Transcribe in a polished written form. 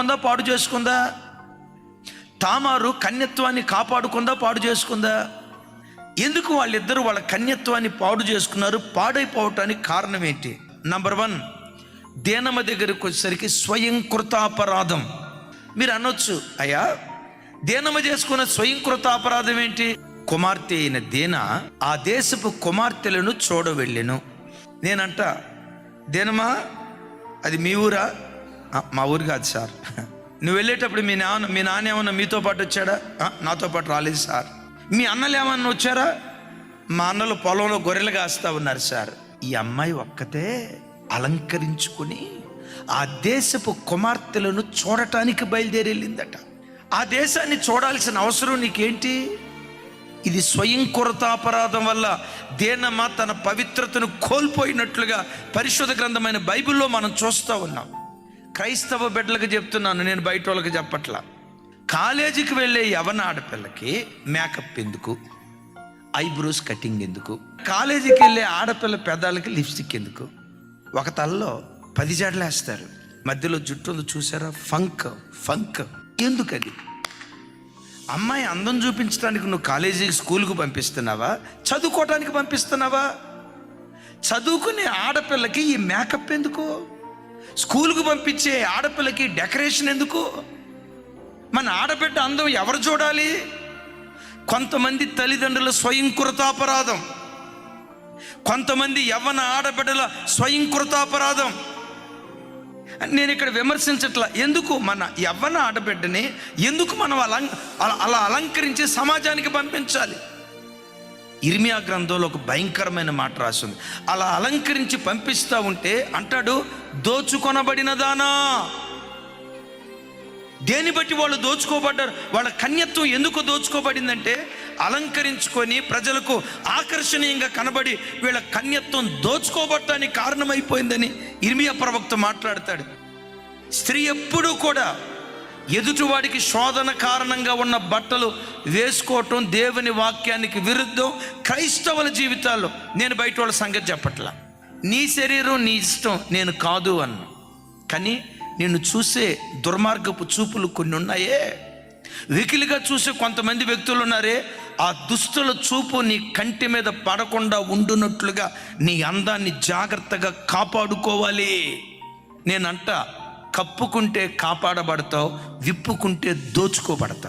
కాపాడుకుందా పాడు చేసుకుందా? తామారు కన్యత్వాన్ని కాపాడుకుందా పాడు చేసుకుందా? ఎందుకు వాళ్ళిద్దరూ వాళ్ళ కన్యత్వాన్ని పాడు చేసుకున్నారు? పాడైపోవటానికి కారణం ఏంటి? నంబర్ 1, దేనమ్మ దగ్గరికి వచ్చేసరికి స్వయం కృతాపరాధం. మీరు అనొచ్చు, అయ్యా దేనమ్మ చేసుకున్న స్వయం కృతాపరాధం ఏంటి? కుమార్తె అయిన దేన ఆ దేశపు కుమార్తెలను చూడవెళ్ళెను. నేనంట, దేనమ్మా అది మీ ఊరా? మా ఊరు కాదు సార్. నువ్వు వెళ్ళేటప్పుడు మీ నాన్న ఏమన్నా మీతో పాటు వచ్చాడా? నాతో పాటు రాలేదు సార్. మీ అన్నలు ఏమన్నా వచ్చారా? మా అన్నలు పొలంలో గొర్రెలు కాస్తా ఉన్నారు సార్. ఈ అమ్మాయి ఒక్కతే అలంకరించుకుని ఆ దేశపు కుమార్తెలను చూడటానికి బయలుదేరి వెళ్ళిందట. ఆ దేశాన్ని చూడాల్సిన అవసరం నీకేంటి? ఇది స్వయం కృతాపరాధం వల్ల దేనమ్మ తన పవిత్రతను కోల్పోయినట్లుగా పరిశుద్ధ గ్రంథమైన బైబిల్లో మనం చూస్తూ ఉన్నాం. క్రైస్తవ బిడ్డలకు చెప్తున్నాను, నేను బయట వాళ్ళకి చెప్పట్లా. కాలేజీకి వెళ్ళే యవన ఆడపిల్లకి మేకప్ ఎందుకు? ఐబ్రోస్ కటింగ్ ఎందుకు? కాలేజీకి వెళ్ళే ఆడపిల్ల పెదాలకి లిప్స్టిక్ ఎందుకు? ఒక తలలో 10 జడలు వేస్తారు, మధ్యలో జుట్టు చూసారా? ఫంక్ ఎందుకు? అది అమ్మాయి అందం చూపించడానికి నువ్వు కాలేజీకి స్కూల్కి పంపిస్తున్నావా? చదువుకోవటానికి పంపిస్తున్నావా? చదువుకునే ఆడపిల్లకి ఈ మేకప్ ఎందుకు? స్కూల్కు పంపించే ఆడపిల్లకి డెకరేషన్ ఎందుకు? మన ఆడబిడ్డ అందం ఎవరు చూడాలి? కొంతమంది తల్లిదండ్రుల స్వయం కృతాపరాధం, కొంతమంది యవ్వన ఆడబిడ్డల స్వయం కృతాపరాధం. నేను ఇక్కడ విమర్శించట్లా. ఎందుకు మన యవ్వన ఆడబిడ్డని ఎందుకు మనం అలా అలంకరించి సమాజానికి పంపించాలి? ఇర్మియా గ్రంథంలో ఒక భయంకరమైన మాట రాసింది. అలా అలంకరించి పంపిస్తూ ఉంటే అంటాడు, దోచుకొనబడినదానా. దేని బట్టి వాళ్ళు దోచుకోబడ్డారు? వాళ్ళ కన్యత్వం ఎందుకు దోచుకోబడిందంటే అలంకరించుకొని ప్రజలకు ఆకర్షణీయంగా కనబడి వీళ్ళ కన్యత్వం దోచుకోబడటానికి కారణమైపోయిందని ఇర్మియా ప్రవక్త మాట్లాడతాడు. స్త్రీ ఎప్పుడూ కూడా ఎదుటివాడికి శోధన కారణంగా ఉన్న బట్టలు వేసుకోవటం దేవుని వాక్యానికి విరుద్ధం. క్రైస్తవుల జీవితాల్లో నేను బయట వాళ్ళ సంగతి చెప్పట్లా. నీ శరీరం నీ ఇష్టం, నేను కాదు అన్నా. కానీ నిన్ను చూసే దుర్మార్గపు చూపులు కొన్ని ఉన్నాయే, వెకిలిగా చూసే కొంతమంది వ్యక్తులు ఉన్నారే, ఆ దుస్తుల చూపు నీ కంటి మీద పడకుండా ఉండునట్లుగా నీ అందాన్ని జాగ్రత్తగా కాపాడుకోవాలి. నేనంట, కప్పుకుంటే కాపాడబడతావు, విప్పుకుంటే దోచుకోబడతావు.